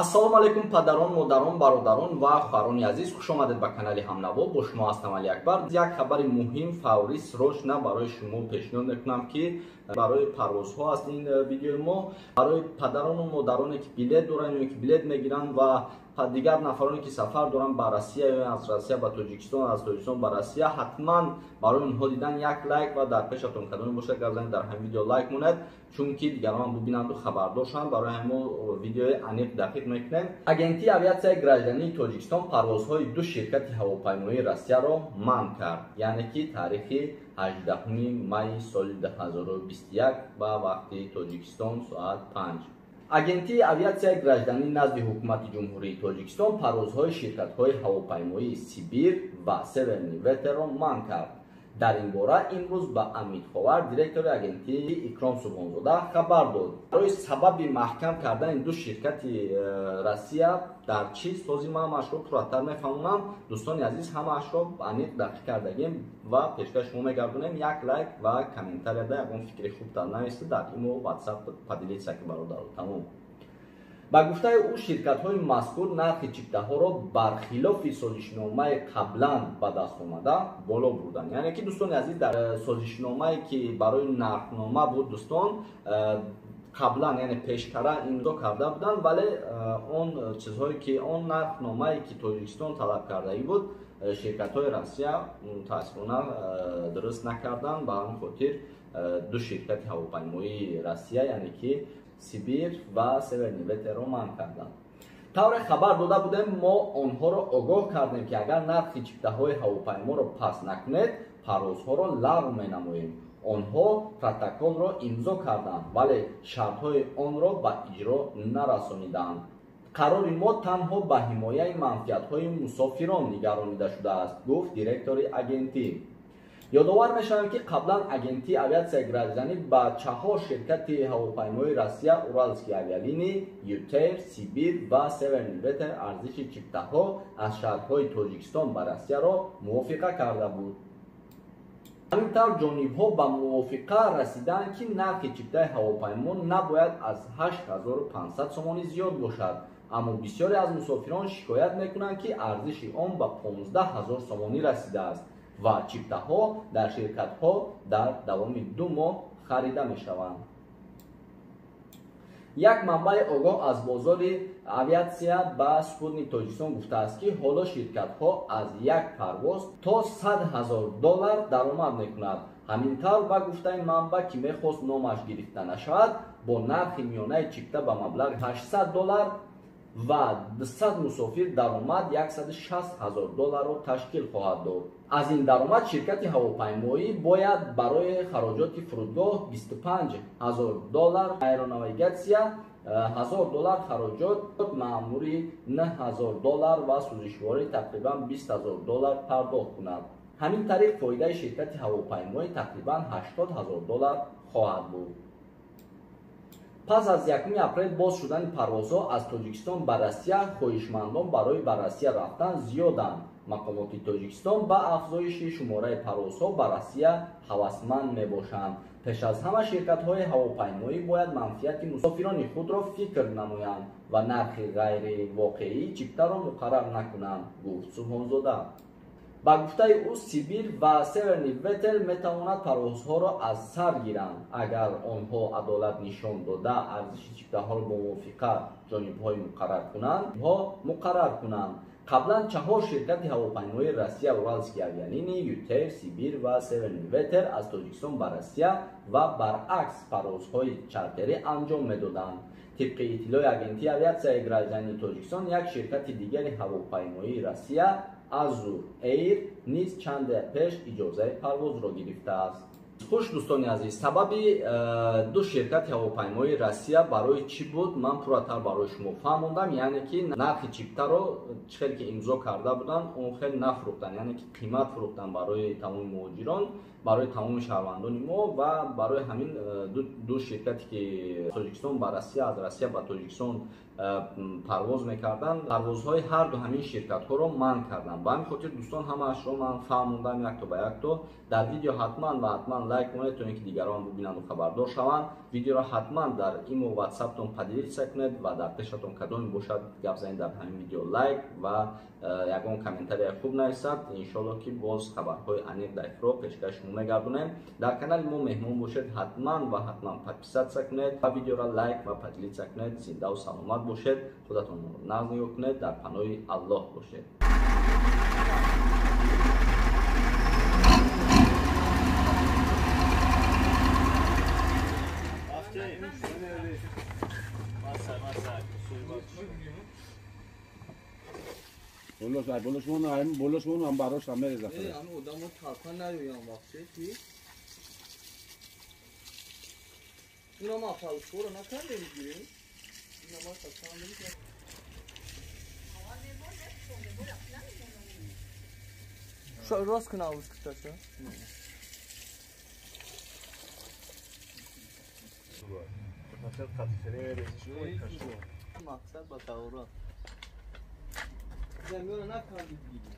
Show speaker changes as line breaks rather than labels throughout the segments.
ассалому алайкум падарон, модарон, бародарон ва хоҳарони азиз, хуш омадед ба канали Ҳамнаво. Бо шумо ҳастам Али Акбар. Як хабари муҳим, фаврӣ, срочна барои шумо пешниҳод мекунам ки барои парвозҳо аст ин видеои мо. Барои падарону модароне ки билет доранд ё ки билет мегиранд ва дигар нафароне ки сафар доранд ба Россия ё аз Россия ба Тоҷикистон, аз Тоҷикистон ба Россия, ҳатман барои онҳо дидан як лайк ва дар пешатон кадоме бошад газани дар ҳамин видео лайк монед, чунки дигарон бубинанду хабардор шаванд. Барои ҳамо видеои аниқ дақиқ мекунем. Агентии авиатсияи граждании Тоҷикистон парвозҳои ду ширкати ҳавопаймоии Россияро манъ кард, яъне ки таърихи 18 майи соли 2021 ба вақти Тоҷикистон соат 5. Агентии авиатсияи гражданӣ назди ҳукумати ҷумҳурии Тоҷикистон парвозҳои ширкатҳои ҳавопаймоии Сибир ва Северни Ветерро манъ кард. Дар ин бора имрӯз ба Амидховар директори агентии Икром Субҳонзода хабар дод. Барои сабаби маҳкам кардани ду ширкати Россия дар чиз ҳозир ман ҳамаашро пурраттар мефаҳмонам. Дӯстони азиз, ҳамаашро аниқ дақиқ кардагим ва пешкаш шумо мегардонем як лайк ва комментарияда ягон фикри хуб дар нависта дар имо WhatsApp поделитса ки бародаро тамом. Ба гуфтаи ӯ ширкатҳои мазкур нархи чиптаҳоро бархилофи созишномаи қаблан ба даст омада боло бурданд. Яъне ки дӯстони азиз, дар созишномае ки барои нархнома буд дӯстон қаблан, яъне пешкара имзо карда буданд, вале он чизҳое ки он нархномае ки Тоҷикистон талаб кардагӣ буд, ширкатҳои Россия мутаассифона дуруст накарданд. Ба ҳамин хотир ду ширкати ҳавопаймоии Россия, яъне ки Сибир ва Северни Ветерро манъ карданд. Тавре хабар дода будем, мо онҳоро огоҳ кардем ки агар нархи чиптаҳои ҳавопайморо паст накунед, парвозҳоро лағв менамоем. Онҳо протоколро имзо карданд, вале шартҳои онро ба иҷро нарасониданд. Қарори мо танҳо ба ҳимояи манфиатҳои мусофирон нигаронида шудааст, гуфт директори агентӣ. Ёдовар мешавем ки қаблан агентии авиатсияи гражданӣ ба 4 ширкати ҳавопаймоии Россия, Уральские авиалинии, Ютейр, Сибир ва Северни Ветер арзиши чиптаҳо аз шаҳрҳои Тоҷикистон ба Россияро мувофиқа карда буд. ҳамин тавр ҷонибҳо ба мувофиқа расиданд ки нархи чиптаи ҳавопаймо набояд аз 8500 сомонӣ зиёд бошад, аммо бисёре аз мусофирон шикоят мекунанд ки арзиши он ба 15000 сомонӣ расидааст ва чиптаҳо дар ширкатҳо дар давоми 2 моҳ харида мешаванд. Як манбаи огоҳ аз бозори авиатсия ба Спутник Тоҷикистон гуфтааст ки ҳоло ширкатҳо аз як парвоз то $100,000 даромад мекунад. ҳамин тавр ба гуфтаи манба ки мехост номаш гирифта нашавад, бо нархи миёнаи чипта ба маблағи $800 ва 200 мусофир даромад $160,000ро ташкил хоҳад дод. Аз ин даромад ширкати ҳавопаймоӣ бояд барои хароҷоти фурудгоҳ $25000, аэронавигатсия $1000 хароҷот, маъмурӣ $9000 ва сӯзишворӣ тақрибан $20000 пардохт кунад. ҳамин тариқ фоидаи ширкати ҳавопаймоӣ тақрибан $80000 хоҳад буд. Пас аз 1 апрел боз шудани парвозҳо аз Тоҷикистон ба Россия, хоҳишмандон барои ба Россия рафтан зиёданд. Мақомоти Тоҷикистон ба афзоиши шумораи парвозҳо ба Россия ҳавасманд мебошанд. Пеш аз ҳама ширкатҳои ҳавопаймоӣ бояд манфиати мусофирони худро фикр намоянд ва нархи ғайривоқеии чиптаро муқаррар накунанд, гуфт Субҳонзода. Ба гуфтаи ӯ Сибир ва Северни Ветер метавонад парвозҳоро аз сар гиранд, агар онҳо адолат нишон дода арзиши чиптаҳоро бо мувофиқа ҷонибҳои муқаррар кунанд. Қаблан 4 ширкати ҳавопаймоии Россия, Уральские авиалинии, Ютейр, Сибир ва Северни Ветер аз Тоҷикистон ба Россия ва баръакс парвозҳои чартерӣ анҷом медоданд. Тибқи иттилои агентии авиатсияи граждании Тоҷикистон, як ширкати дигари ҳавопаймоии Россия, Azur Air, низ чанде пеш иҷозаи парвозро гирифтааст. Хуш дӯстони азиз, сабаби ду ширкати ҳавопаймоии Россия барои чӣ буд, ман пурраттар барои шумо фаҳмондам. Яъне ки нархи чиптаро чӣ хел ки имзо карда буданд, он хел нафурӯхтанд, яъне ки қимат фурӯхтанд барои тамоми муҳоҷирон, барои тамоми шаҳрвандони мо ва барои ҳамин ду ширкате ки Тоҷикистон ба Россия, аз Россия ба Тоҷикистон парвоз мекарданд, парвозҳои ҳар ду ҳамин ширкатҳоро манъ карданд. Ба ҳамин хотир дӯстон ҳамаашро ман фаҳмондам як то ба як то. Дар видео ҳатман ва ҳатман лайк кунед то ин ки дигарон бибинанду хабардор шаванд. Видеоро ҳатман дар имо ватсаптон падилиса кунед ва дар пешатон кадоме бошад гап занед дар ҳамин видео лайк ва ягон комментария хуб нависад. иншоалло ки боз хабарҳои аниқ дар эфиро пешкаш шумо мегардонем. Дар канали мо меҳмон бошед, ҳатман ва ҳатман подписатсия кунед ва видеоро лайк ва падилиса кунед. Зиндаву саломат бошед. خودتون ناز نگاه کنید. در پناه الله باشید.
بولشون هم براش هم میرزه
همه آدم رو تلقا نیویم وقتی که اونا ما پلسپور رو نکرده میگیریم اونا ما تلقا نمیگیریم راست کنه آوز کتا شو مقصد با تورا زمین رو نکردی بگیریم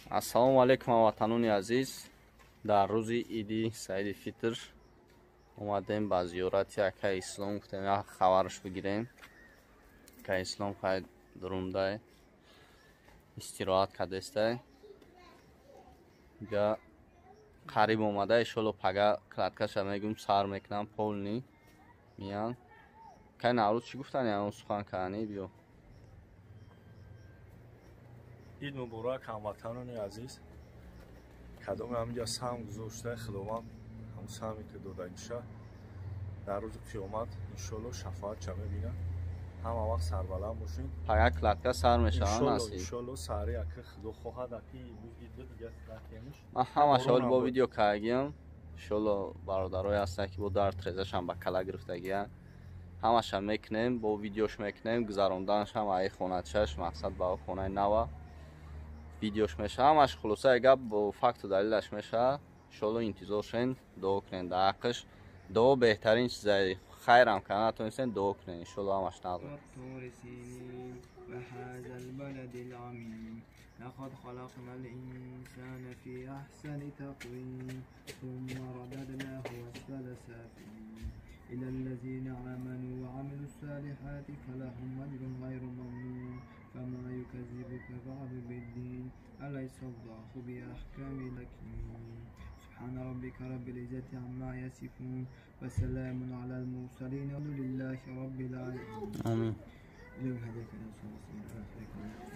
ассалому алайкум ҳамватанони азиз. дар рӯзи иди саиди фитр омадем ба зиёрати акаи ислом. гуфтем як хабараш бигирем. акаи ислом хай дурундай истироҳат кардестай га қариб омада иншоалло пага клаткаша мегум сар мекунам полни миян кай наврӯз чӣ гуфтани ҳамон сухан кардани биё
ид муборак ҳамватанони азиз. кадоме ҳаминҷа сам гузошта худованд ҳамон саме ки дода меша дар рӯзи қиёмат иншоалло шафоатша мебинад. ҳама вақт сарбаланд бошед.
пага клатка сар мешаванд асли
иншоалло сари ака худо хоҳад аки идо дигар лакемиш
ман ҳамаша ҳол бо видео кардагиам. иншоалло бародарҳое ҳастанд ки бо дард резашан ба кала гирифтагиянд. ҳамаша мекунем бо видеош мекунем. гузаронданашам аи хоначаш мақсад ба хонаи нава видеош меша. ҳамаш хулоса гап бо факту далилаш меша. иншоалло интизор шен дуо кунен дар ҳаққиш. дуо беҳтарин чизаи хайрам кана натонистен дуо кунен иншоалло ҳамаш назм.
وهذا البلد العميم لقد خلقنا الإنسان في أحسن تقويم ثم رددناه أسفل سافلين إلى الذين آمنوا وعملوا الصالحات فلهم أجر غير ممنون فما يكذبك بعد بالدين أليس الله بأحكم الحاكمين سبحان ربك رب العزة عما يصفون وسلام على المرسلين والحمد لله رب العالمين
آمین.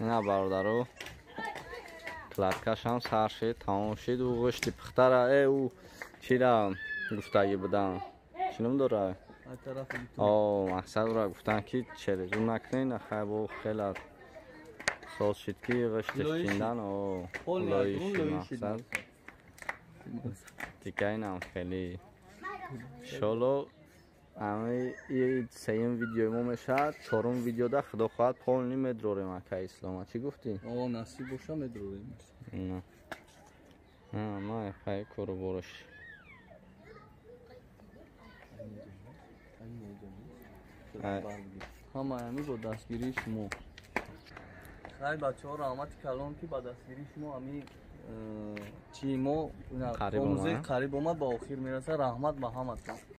نه برادرو клаткаш ҳам сар шед тамом шед ӯ гӯшти пухтара ӯ чира гуфтагӣ будан чӣ ном дора мақсад ра гуфтан ки черезу накунед ахай бо хела соз шид ки гӯшти чиндан лоиши мақсад дикайнам хели иншоалло ҳамаи сеюм видеои мо мешавад. чорум видеода худо хоҳад полни медрорем акаи ислома. чӣ гуфтӣ?
насиб боша медрорем.
хай кору бораш
ҳама ҳами бо дастгирии шумо. хай бачаҳо раҳмати калон ки ба дастгирии шумо ҳами чи мо омӯзаи қариб омад ба охир мераса. раҳмат ба ҳаматон.